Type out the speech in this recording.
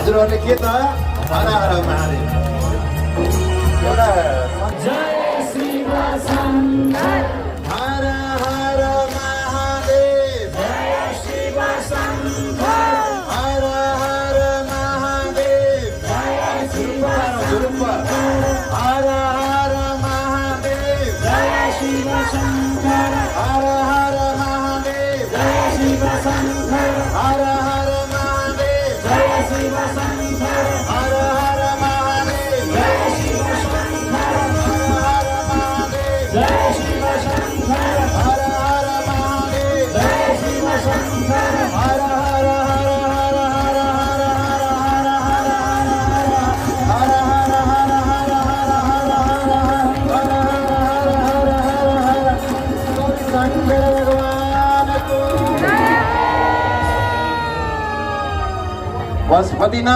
हजुरहरूले के त हर हर महादेव एउटा जय शिव शंकर हर हर महादेव जय शिव शंकर हर हर महादेव जय शिव हर हर महादेव जय शिव शंकर हर हर महादेव जय शिव शंकर हर हर महादेव जय शिव शंकर हर हर महादेव जय शिव शंकर हर हर महादेव जय शिव शंकर हर हर महादेव जय शिव शंकर हर हर हर हर हर हर शंकर भगवान को पशुपतिनाथ